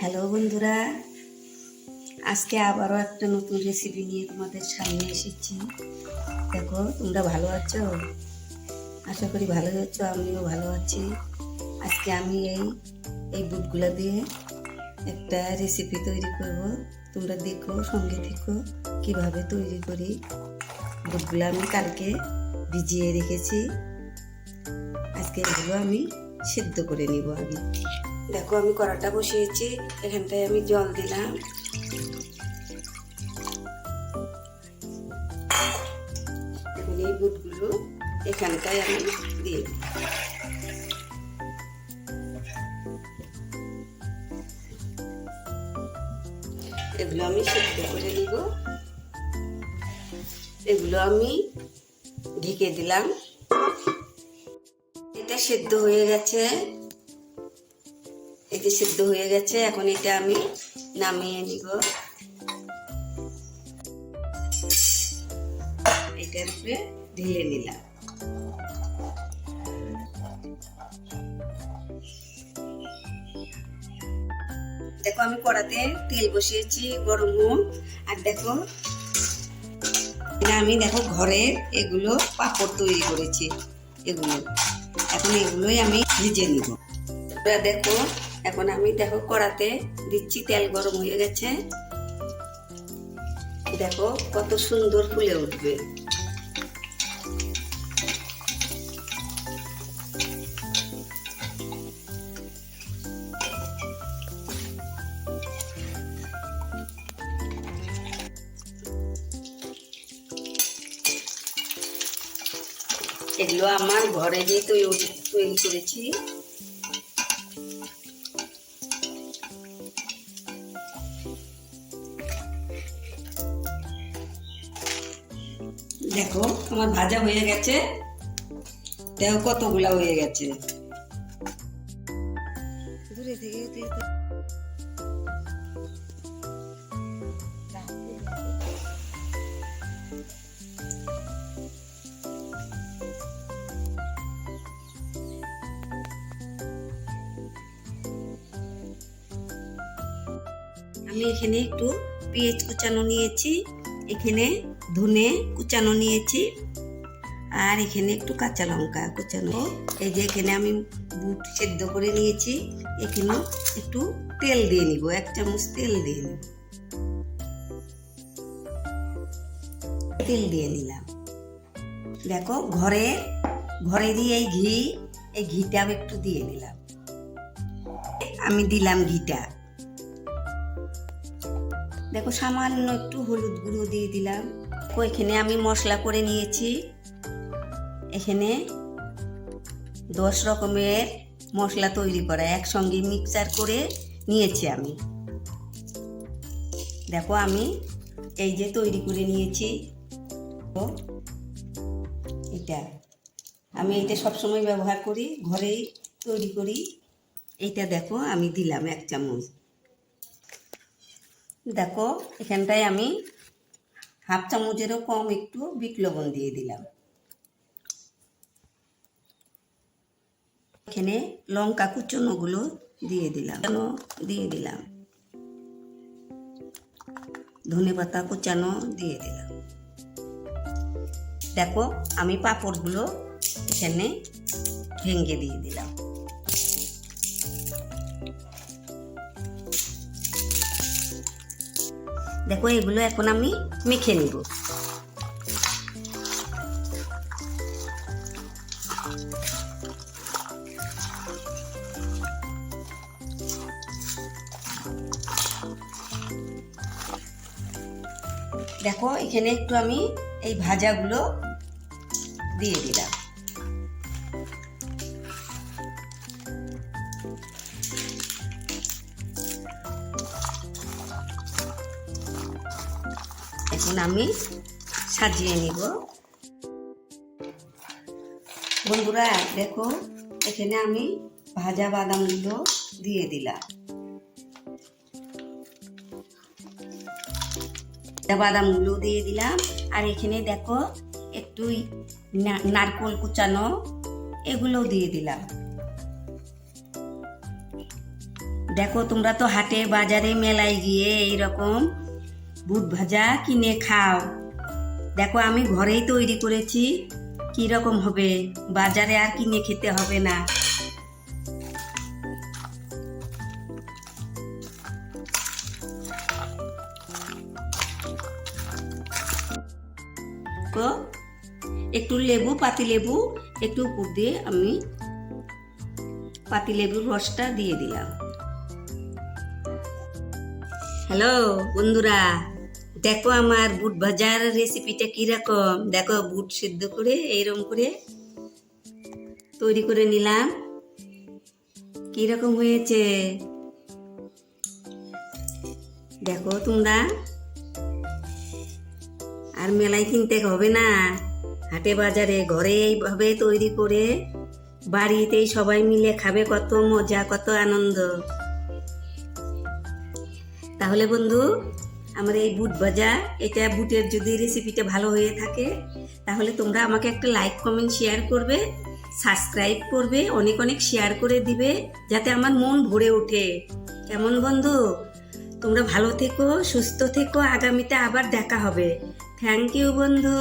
Hello বন্ধুরা, আজকে আবারও একটা নতুন রেসিপি নিয়ে তোমাদের সামনে এসেছি। দেখো, তোমরা ভালো আছো? আশা করি ভালো আছো, আমিও ভালো আছি। আজকে আমি এই বুটগুলো দিয়ে একটা রেসিপি তৈরি করব। তোমরা দেখো, সঙ্গে থেকো কিভাবে তৈরি করি। বুটগুলো আমি কালকে ভিজিয়ে রেখেছি। আজকে এগুলো আমি সেদ্ধ করে নিব আগে। দেখো, আমি কড়াটা বসিয়েছি, এখানটায় আমি জল দিলাম। দেখুন, এই বুটগুলো এখানটায় আমি দিয়ে দিই। এগুলো আমি সেদ্ধ করে নিব। এগুলো আমি ঢেকে দিলাম। এটা সেদ্ধ হয়ে গেছে, এই যে সেদ্ধ হয়ে গেছে। এখন এটা আমি নামিয়ে নিব। এটার উপরে ঢেলে নিলাম। দেখো, আমি কড়াতে তেল বসিয়েছি, গরম হোক। আর দেখো, আমি ঘরে এগুলো পাঁপড় তৈরি করেছি। এগুলো এখন এগুলোই আমি ভেজে নিব। দেখো, এখন আমি কড়াতে দিচ্ছি, তেল গরম হয়ে গেছে। দেখো কত সুন্দর ফুলে উঠবে। এগুলো আমার ঘরে যে তৈরি করেছি। দেখো, আমার ভাজা হয়ে গেছে। দেখো কতগুলা হয়ে গেছে। দূরে থেকে আমি এখানে একটু পেঁয়াজ কুচানো নিয়েছি, এখানে ধনে কুচানো নিয়েছি, আর এখানে একটু কাঁচা লঙ্কা কুচানো। এই যে এখানে আমি বুট সেদ্ধ করে নিয়েছি। এখানে একটু তেল দিয়ে নিব, 1 চামচ তেল দিয়ে নিব। তেল দিয়ে নিলাম। দেখো, ঘরেরই এই ঘিটা একটু দিয়ে নিলাম। আমি দিলাম ঘিটা। দেখো, সামান্য একটু হলুদ গুঁড়ো দিয়ে দিলাম। এখানে আমি মশলা করে নিয়েছি। এখানে 10 রকমের মশলা তৈরি করা একসঙ্গে মিক্সচার করে নিয়েছি আমি। দেখো, আমি এই যে তৈরি করে নিয়েছি। এটা সবসময় ব্যবহার করি, ঘরেই তৈরি করি। এইটা দেখো, আমি দিলাম 1 চামচ। দেখো, এখানটায় আমি 1/2 চামচেরও কম একটু বিট লবণ দিয়ে দিলাম। এখানে লঙ্কা কুচনোগুলো দিয়ে দিলাম। ধনেপাতা কুচানো দিয়ে দিলাম। দেখো, আমি পাঁপড়গুলো এখানে ভেঙে দিয়ে দিলাম। দেখো, এগুলো এখন আমি মেখে নিব। দেখো, এখানে একটু আমি এই ভাজাগুলো দিয়ে দিলাম। এখন আমি সাজিয়ে নিব। বন্ধুরা দেখো, এখানে আমি ভাজা বাদামগুলো দিয়ে দিলাম। বাদামগুলো দিয়ে দিলাম। আর এখানে দেখো, একটু নারকেল কুচানো এগুলো দিয়ে দিলাম। দেখো তোমরা তো হাটে বাজারে মেলায় গিয়ে এইরকম বুট ভাজা কিনে খাও, দেখো আমি ঘরেই তৈরি করেছি, কি রকম হবে, বাজারে আর কিনে খেতে হবে না। তো একটু লেবু, পাতি লেবু একটু উপর দিয়ে আমি পাতি লেবুর রসটা দিয়ে দিলাম। হ্যালো বন্ধুরা, দেখো আমার বুট ভাজার রেসিপিটা কিরকম, দেখো বুট সিদ্ধ করে এইরকম করে তৈরি করে নিলাম, কিরকম হয়েছে দেখো তোমরা। আর মেলায় কিনতে হবে না, হাটে বাজারে ঘরে এইভাবে তৈরি করে বাড়িতেই সবাই মিলে খাবে, কত মজা কত আনন্দ। তাহলে বন্ধু, আমার এই বুট ভাজা, এটা বুটের যদি রেসিপিটা ভালো হয়ে থাকে তাহলে তোমরা আমাকে একটা লাইক কমেন্ট শেয়ার করবে, সাবস্ক্রাইব করবে, অনেক অনেক শেয়ার করে দিবে, যাতে আমার মন ভরে ওঠে। কেমন বন্ধু? তোমরা ভালো থেকো, সুস্থ থেকো, আগামীতে আবার দেখা হবে। থ্যাংক ইউ বন্ধু।